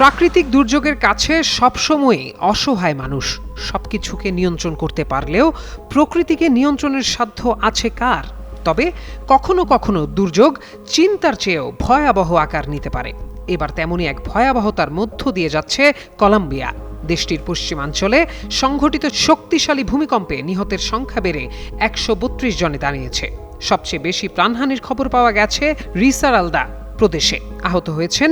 প্রাকৃতিক দুর্যোগের কাছে সবসময়ই অসহায় মানুষ। সবকিছুকে নিয়ন্ত্রণ করতে পারলেও প্রকৃতিকে নিয়ন্ত্রণের সাধ্য আছে কার? তবে কখনো কখনো দুর্যোগ চিন্তার চেয়েও ভয়াবহ আকার নিতে পারে। এবার তেমনই এক ভয়াবহতার মধ্য দিয়ে যাচ্ছে কলম্বিয়া। দেশটির পশ্চিমাঞ্চলে সংঘটিত শক্তিশালী ভূমিকম্পে নিহতের সংখ্যা বেড়ে 132 জনে দাঁড়িয়েছে। সবচেয়ে বেশি প্রাণহানির খবর পাওয়া গেছে রিসারালদা প্রদেশে। আহত হয়েছেন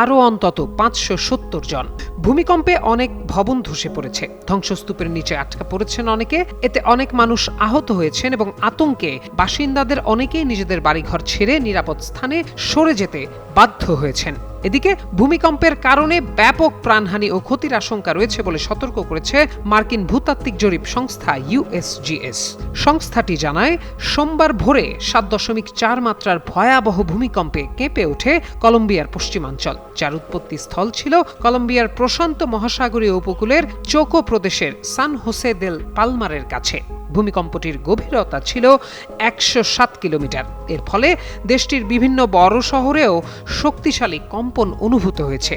আরও অন্তত 570 জন। ভূমিকম্পে অনেক ভবন ধসে পড়েছে, ধ্বংসস্তূপের নিচে আটকা পড়েছেন অনেকে। এতে অনেক মানুষ আহত হয়েছেন এবং আতঙ্কে বাসিন্দাদের অনেকেই নিজেদের বাড়িঘর ছেড়ে নিরাপদ স্থানে সরে যেতে বাধ্য হয়েছেন। এদিকে ভূমিকম্পের কারণে ব্যাপক প্রাণহানি ও ক্ষতির আশঙ্কা রয়েছে বলে সতর্ক করেছে মার্কিন ভূতাত্ত্বিক জরিপ সংস্থা USGS। সংস্থাটি জানায়, সোমবার ভোরে 7.4 মাত্রার ভয়াবহ ভূমিকম্পে কেঁপে ওঠে কলম্বিয়ার পশ্চিমাঞ্চল, যার উৎপত্তি স্থল ছিল কলম্বিয়ার প্রশান্ত মহাসাগরীয় উপকূলের চোকো প্রদেশের সান হোসে দেল পালমারের কাছে। ভূমিকম্পটির গভীরতা ছিল 107 কিলোমিটার। এর ফলে দেশটির বিভিন্ন বড় শহরেও শক্তিশালী কম্পন অনুভূত হয়েছে।